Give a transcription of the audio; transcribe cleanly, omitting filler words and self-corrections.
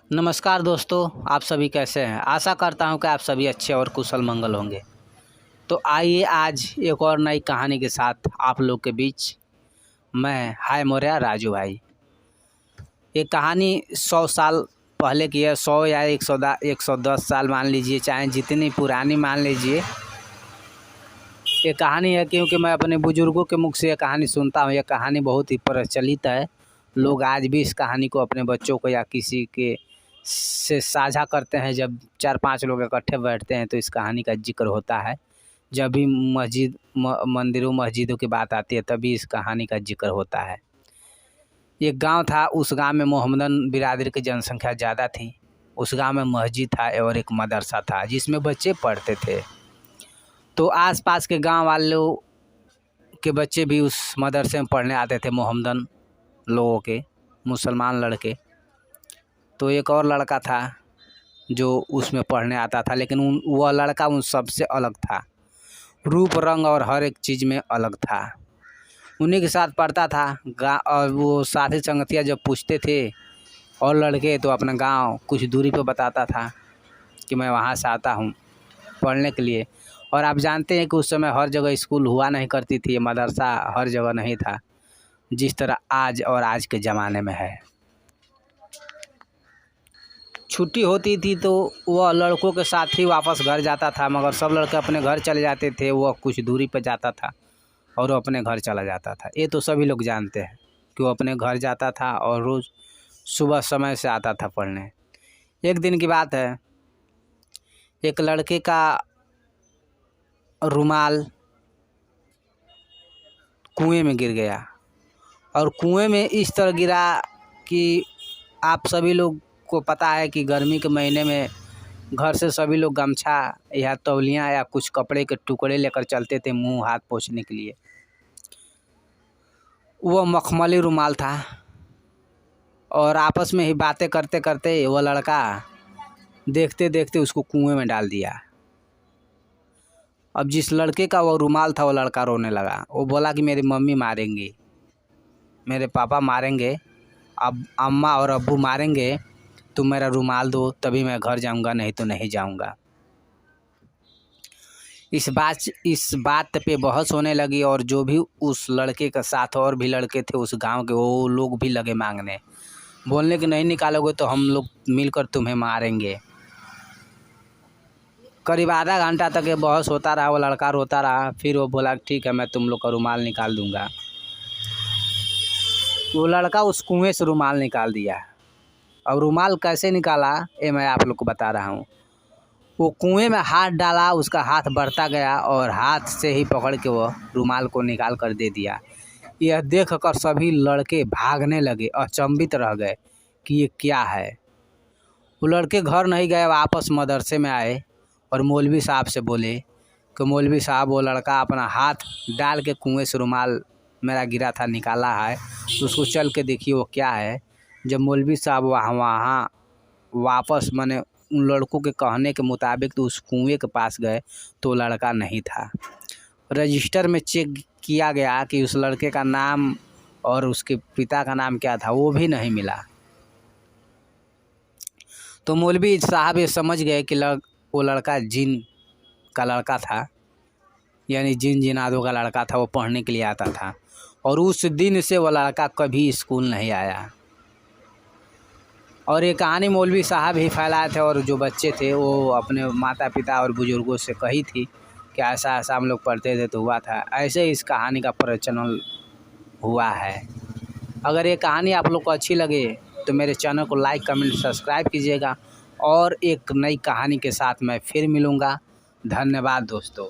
नमस्कार दोस्तों, आप सभी कैसे हैं। आशा करता हूं कि आप सभी अच्छे और कुशल मंगल होंगे। तो आइए आज एक और नई कहानी के साथ आप लोग के बीच मैं हाय मोरिया राजू भाई। ये कहानी 100 साल पहले की है। 100 या 110 साल मान लीजिए, चाहे जितनी पुरानी मान लीजिए। ये कहानी है क्योंकि मैं अपने बुजुर्गों के मुख से ये कहानी सुनता हूँ। यह कहानी बहुत ही प्रचलित है। लोग आज भी इस कहानी को अपने बच्चों को या किसी के से साझा करते हैं। जब 4-5 लोग इकट्ठे बैठते हैं तो इस कहानी का जिक्र होता है। जब भी मंदिरों मस्जिदों की बात आती है तभी इस कहानी का जिक्र होता है। एक गांव था, उस गांव में मोहम्मदन बिरादरी की जनसंख्या ज़्यादा थी। उस गांव में मस्जिद था और एक मदरसा था जिसमें बच्चे पढ़ते थे। तो आसपास के गांव वालों के बच्चे भी उस मदरसे में पढ़ने आते थे, मोहम्मदन लोगों के, मुसलमान लड़के। तो एक और लड़का था जो उसमें पढ़ने आता था, लेकिन वह लड़का उन सबसे अलग था। रूप रंग और हर एक चीज़ में अलग था। उन्हीं के साथ पढ़ता था। और वो साथी संगतिया जब पूछते थे और लड़के तो अपना गांव कुछ दूरी पे बताता था कि मैं वहाँ से आता हूँ पढ़ने के लिए। और आप जानते हैं कि उस समय हर जगह स्कूल हुआ नहीं करती थी, मदरसा हर जगह नहीं था जिस तरह आज के ज़माने में है। छुट्टी होती थी तो वह लड़कों के साथ ही वापस घर जाता था, मगर सब लड़के अपने घर चले जाते थे। वह कुछ दूरी पर जाता था और वो अपने घर चला जाता था। ये तो सभी लोग जानते हैं कि वो अपने घर जाता था और रोज़ सुबह समय से आता था पढ़ने। एक दिन की बात है, एक लड़के का रुमाल कुएं में गिर गया। और कुएं में इस तरह गिरा कि आप सभी लोग को पता है कि गर्मी के महीने में घर से सभी लोग गमछा या तौलियाँ या कुछ कपड़े के टुकड़े लेकर चलते थे मुंह हाथ पोंछने के लिए। वह मखमली रुमाल था। और आपस में ही बातें करते करते वह लड़का देखते देखते उसको कुएं में डाल दिया। अब जिस लड़के का वो रुमाल था वो लड़का रोने लगा। वो बोला कि मेरी मम्मी मारेंगी, मेरे पापा मारेंगे, अब अम्मा और अब्बू मारेंगे, तुम मेरा रुमाल दो तभी मैं घर जाऊंगा, नहीं तो नहीं जाऊंगा। इस बात पे बहस होने लगी। और जो भी उस लड़के के साथ और भी लड़के थे उस गांव के, वो लोग भी लगे मांगने, बोलने कि नहीं निकालोगे तो हम लोग मिलकर तुम्हें मारेंगे। करीब आधा घंटा तक ये बहस होता रहा। वो लड़का रोता रहा। फिर वो बोला ठीक है, मैं तुम लोग का रुमाल निकाल दूंगा। वो लड़का उस कुएं से रुमाल निकाल दिया। अब रुमाल कैसे निकाला ये मैं आप लोग को बता रहा हूँ। वो कुएं में हाथ डाला, उसका हाथ बढ़ता गया और हाथ से ही पकड़ के वो रुमाल को निकाल कर दे दिया। यह देखकर सभी लड़के भागने लगे, अचंभित रह गए कि ये क्या है। वो लड़के घर नहीं गए, वापस मदरसे में आए और मौलवी साहब से बोले कि मौलवी साहब, वो लड़का अपना हाथ डाल के कुएं से रुमाल मेरा गिरा था निकाला है, तो उसको चल के देखिए वो क्या है। जब मौलवी साहब वहाँ वापस माने उन लड़कों के कहने के मुताबिक तो उस कुएं के पास गए तो लड़का नहीं था। रजिस्टर में चेक किया गया कि उस लड़के का नाम और उसके पिता का नाम क्या था, वो भी नहीं मिला। तो मौलवी साहब ये समझ गए कि वो लड़का जिन का लड़का था, यानी जिन जिनादों का लड़का था। वो पढ़ने के लिए आता था और उस दिन से वो लड़का कभी स्कूल नहीं आया। और ये कहानी मौलवी साहब ही फैलाए थे और जो बच्चे थे वो अपने माता पिता और बुजुर्गों से कही थी कि ऐसा ऐसा हम लोग पढ़ते थे तो हुआ था। ऐसे इस कहानी का प्रचलन हुआ है। अगर ये कहानी आप लोग को अच्छी लगे तो मेरे चैनल को लाइक कमेंट सब्सक्राइब कीजिएगा। और एक नई कहानी के साथ मैं फिर मिलूँगा। धन्यवाद दोस्तों।